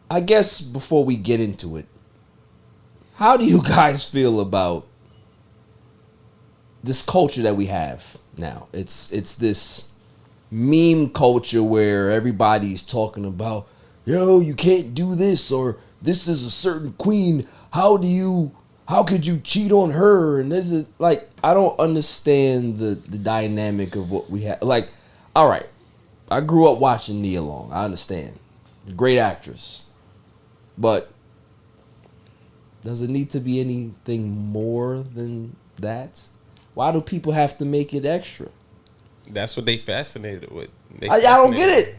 I guess before we get into it, how do you guys feel about this culture that we have now? It's this meme culture where everybody's talking about, yo, you can't do this, or this is a certain queen. How could you cheat on her? And this is like, I don't understand the dynamic of what we have. Like, all right, I grew up watching Nia Long. I understand. Great actress. But does it need to be anything more than that? Why do people have to make it extra? That's what they fascinated with. I don't get it.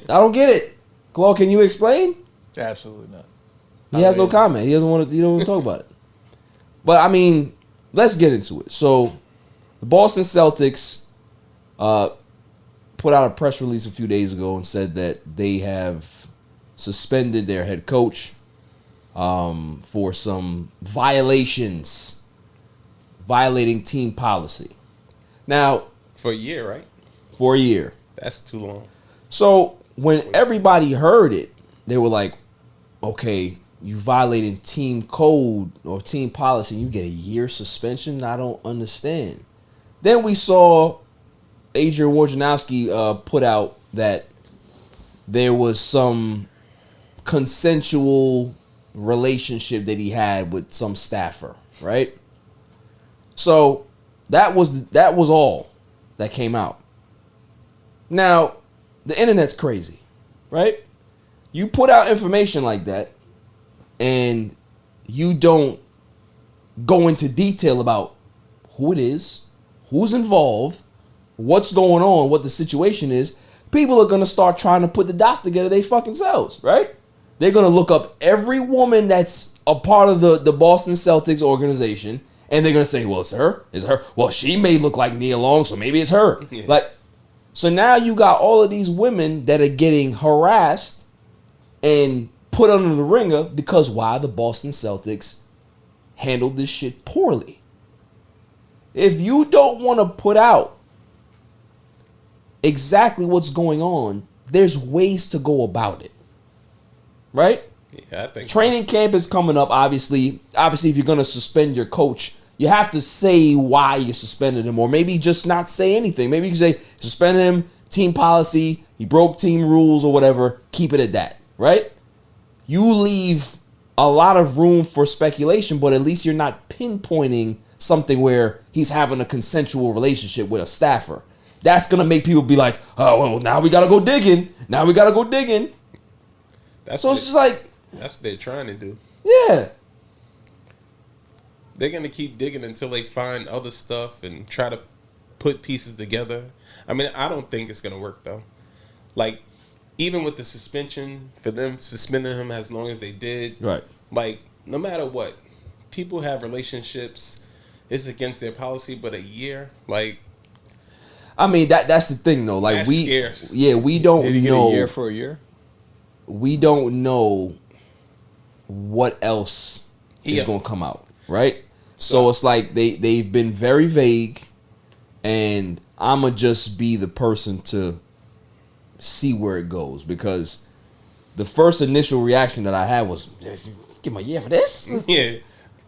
I don't get it. Claude, can you explain? Absolutely not. He has no comment. He doesn't want to talk about it. But I mean, let's get into it. So, the Boston Celtics put out a press release a few days ago and said that they have suspended their head coach for some violating team policy. Now, for a year, right? For a year. That's too long. So when everybody heard it, they were like, okay, you violating team code or team policy, you get a year suspension? I don't understand. Then we saw Adrian Wojnarowski put out that there was some consensual relationship that he had with some staffer, right? So that was all that came out. Now, the internet's crazy, right? You put out information like that and you don't go into detail about who it is, who's involved, what's going on, what the situation is. People are going to start trying to put the dots together they fucking selves, right? They're going to look up every woman that's a part of the Boston Celtics organization, and they're going to say, well, it's her. It's her. Well, she may look like Nia Long, so maybe it's her. Yeah. Like, so now you got all of these women that are getting harassed and put under the ringer because why? The Boston Celtics handled this shit poorly. If you don't want to put out exactly what's going on, there's ways to go about it. Right? Yeah, I think training camp is coming up, obviously. Obviously, if you're going to suspend your coach, you have to say why you suspended him, or maybe just not say anything. Maybe you can say, suspend him, team policy, he broke team rules or whatever, keep it at that, right? You leave a lot of room for speculation, but at least you're not pinpointing something where he's having a consensual relationship with a staffer. That's going to make people be like, oh, well, now we got to go digging. So it's just like... That's what they're trying to do. Yeah. They're going to keep digging until they find other stuff and try to put pieces together. I mean, I don't think it's going to work, though. Like, even with the suspension, for them suspending him as long as they did. Right. Like, no matter what, people have relationships. It's against their policy, but a year, like... I mean, that's the thing, though. Like, that's scarce. Yeah, we don't know. Did he get a year for a year? We don't know what else is going to come out, right? So it's like they've been very vague, and I'm going to just be the person to see where it goes, because the first initial reaction that I had was, give my year for this? Yeah.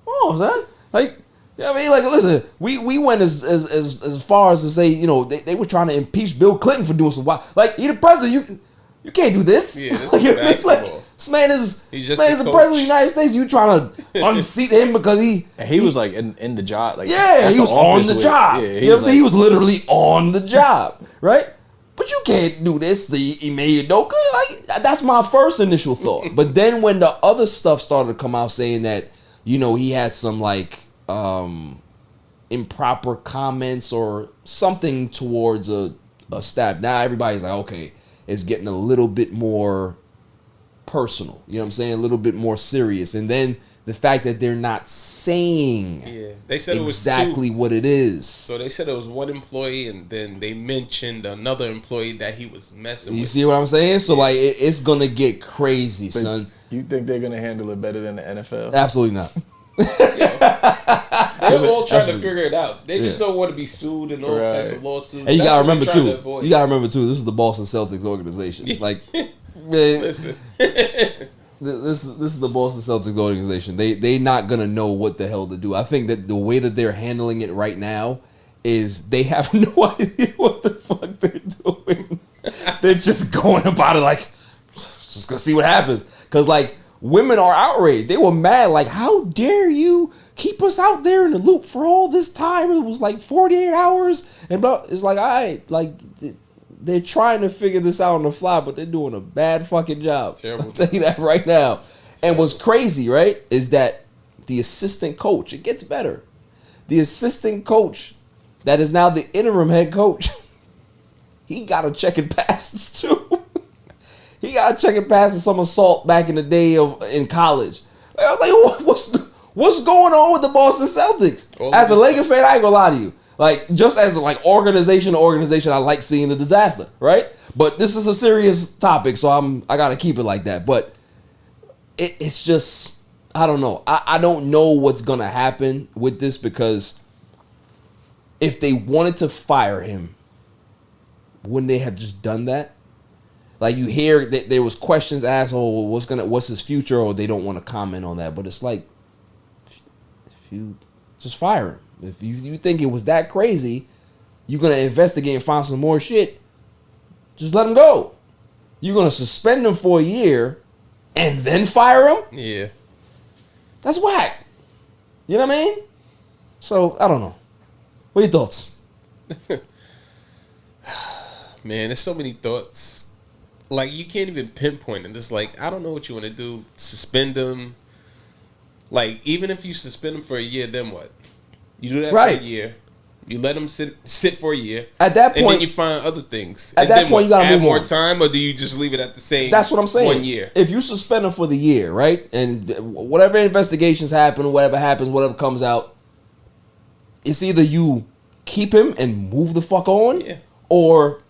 Oh, son. Like, I mean, like, listen, we went as far as to say, you know, they were trying to impeach Bill Clinton for doing some wild. Like, you're the president, you can't do this. Yeah, this is basketball. Like, this man is the president coach. of the United States. You trying to unseat him because he was like in the job. Like, yeah, he was on the job. Yeah, you know what I'm saying? He was literally on the job, right? But you can't do this, the Ime Udoka. Like, that's my first initial thought. But then when the other stuff started to come out saying that, you know, he had some like improper comments or something towards a staff, now everybody's like, okay, it's getting a little bit more personal. You know what I'm saying? A little bit more serious. And then the fact that they're not saying they said exactly what it is. So they said it was one employee, and then they mentioned another employee that he was messing with. You see what I'm saying? So like it's gonna get crazy, son. You think they're gonna handle it better than the NFL? Absolutely not. They're all trying to figure it out. They just don't want to be sued and all types of lawsuits. And you gotta remember too. This is the Boston Celtics organization. Like, man, listen. This is the Boston Celtics organization. They not gonna know what the hell to do. I think that the way that they're handling it right now is they have no idea what the fuck they're doing. They're just going about it like, just gonna see what happens. Cause like women are outraged. They were mad. Like, how dare you keep us out there in the loop for all this time? It was like 48 hours, and it's like, all right, like. They're trying to figure this out on the fly, but they're doing a bad fucking job. Terrible. I'll tell you that right now. And what's crazy, right, is that the assistant coach, it gets better. The assistant coach that is now the interim head coach, he got a check and passes too. He got a check and passes some assault back in the day in college. I was like, what's going on with the Boston Celtics? As a Lakers fan, I ain't gonna lie to you. Like, just as like organization to organization, I like seeing the disaster, right? But this is a serious topic, so I gotta keep it like that. But it's just, I don't know. I don't know what's gonna happen with this, because if they wanted to fire him, wouldn't they have just done that? Like, you hear that there was questions asked, oh, what's his future, or they don't want to comment on that. But it's like, if you just fire him. If you think it was that crazy, you're going to investigate and find some more shit, just let him go. You're going to suspend him for a year and then fire him? Yeah. That's whack. You know what I mean? So, I don't know. What are your thoughts? Man, there's so many thoughts. Like, you can't even pinpoint it. It's like, I don't know what you want to do. Suspend him. Like, even if you suspend him for a year, then what? You do that for a year. You let them sit for a year. At that point, and then you find other things. At that point, you gotta add move more on. time, or do you just leave it at the same? That's what I'm saying. 1 year. If you suspend him for the year, right, and whatever investigations happen, whatever happens, whatever comes out, it's either you keep him and move the fuck on, or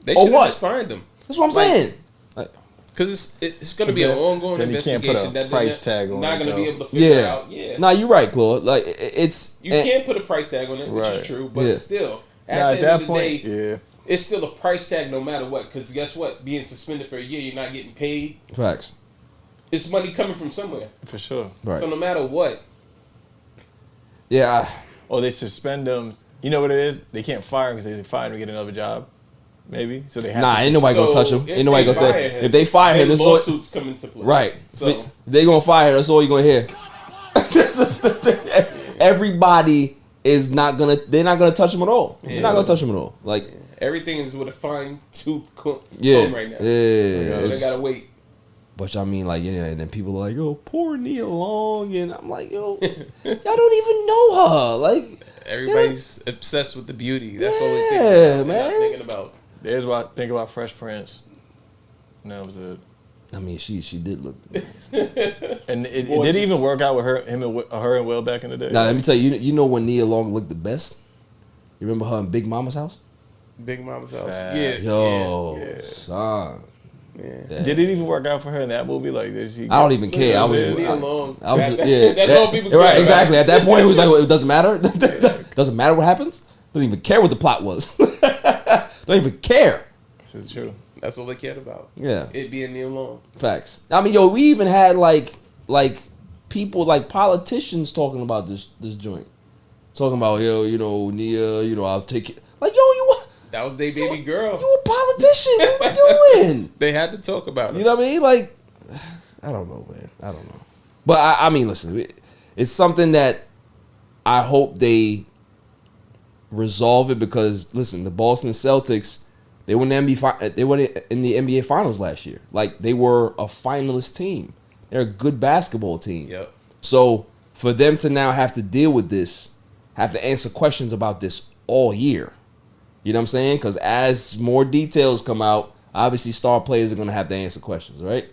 they should just find him. That's what I'm saying. Because it's going to be an ongoing investigation that price tag on not going to be able to figure out. Yeah. Nah, you're right, Claude. Like, it's you can't put a price tag on it, which is true, but still, at the end of the day, it's still a price tag no matter what. Because guess what? Being suspended for a year, you're not getting paid. Facts. It's money coming from somewhere. For sure. Right. So no matter what. Yeah. Or they suspend them. You know what it is? They can't fire him because they fire him to get another job. Maybe. So they have ain't nobody gonna touch him. Ain't nobody gonna touch him. If they fire him, this lawsuits come into play. Right. So they gonna fire him. That's all you're gonna hear. Everybody is not gonna. They're not gonna touch him at all. They're not gonna touch him at all. Like everything is with a fine tooth comb right now. Yeah. So they gotta wait. But I mean, like, and then people are like, "Yo, poor Nia Long," and I'm like, "Yo, y'all don't even know her." Like, everybody's obsessed with the beauty. That's all they think about. They're not thinking about. There's what I think about Fresh Prince. And that was it. I mean, she did look nice. And it didn't even work out with her and Will back in the day. Now, let me tell you, you know when Nia Long looked the best? You remember her in Big Mama's house? Big Mama's house. Son. Yeah. Did it even work out for her in that movie? Like, did she? I don't even care. I was That's all people care right, about. exactly. At that point, it was like, well, it doesn't matter. Doesn't matter what happens. Don't even care what the plot was. Don't even care. This is true. That's all they cared about. Yeah. It being Nia Long. Facts. I mean, we even had like people, like politicians talking about this joint. Talking about, Nia, I'll take it. Like, that was their baby girl. You a politician. What are you doing? They had to talk about it. You know what I mean? Like, I don't know, man. I don't know. But I mean, listen, it's something that I hope they resolve it, because listen, the Boston Celtics, they won the NBA Finals last year. Like, they were a finalist team. They're a good basketball team. Yep. So for them to now have to deal with this, have to answer questions about this all year. You know what I'm saying? Because as more details come out, obviously star players are going to have to answer questions, right?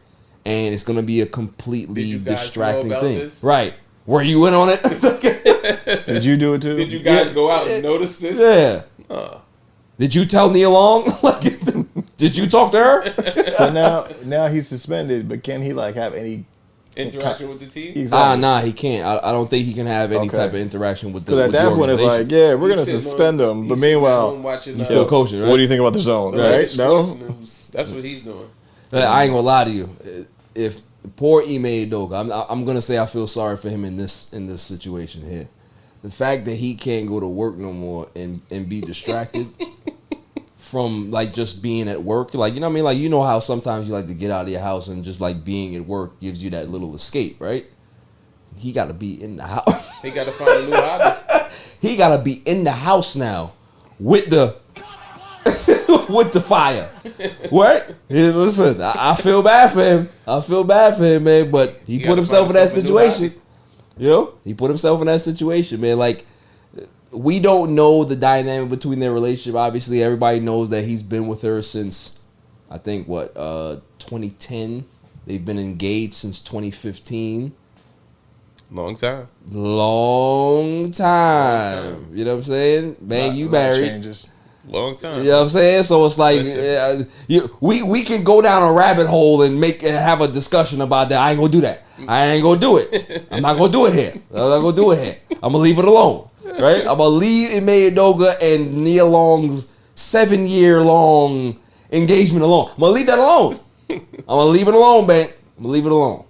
And it's going to be a completely distracting thing. This? Right. Were you in on it? Did you do it too? Did you guys go out and notice this? Yeah. Did you tell Nia Long? Did you talk to her? So now he's suspended, but can he like have any interaction with the team? Exactly. Nah, he can't. I don't think he can have any type of interaction with the. Because at that point, it's like, yeah, we're gonna suspend him, but meanwhile, he's still coaching. Right? What do you think about the zone? Right? No, that's what he's doing. I ain't gonna lie to you. If poor Ime Udoka. I'm gonna say I feel sorry for him in this situation here. The fact that he can't go to work no more and be distracted from like just being at work, like, you know what I mean? Like, you know how sometimes you like to get out of your house and just like being at work gives you that little escape, right? He got to be in the house. He got to find a new hobby. He got to be in the house now with the with the fire. What? Hey, listen, I feel bad for him. I feel bad for him, man. But he put himself in that situation. You know, he put himself in that situation, man. Like, we don't know the dynamic between their relationship. Obviously, everybody knows that he's been with her since, I think, 2010. They've been engaged since 2015. Long time. Long time. You know what I'm saying? Man, you married. Changes. Long time. You know what I'm saying? So it's like, we can go down a rabbit hole and have a discussion about that. I ain't gonna do that. I ain't gonna do it. I'm not gonna do it here. I'm not gonna do it here. I'm gonna leave it alone. Right? I'm gonna leave Ime Udoka and Nia Long's 7-year-long engagement alone. I'm gonna leave that alone. I'm gonna leave it alone, man. I'm gonna leave it alone.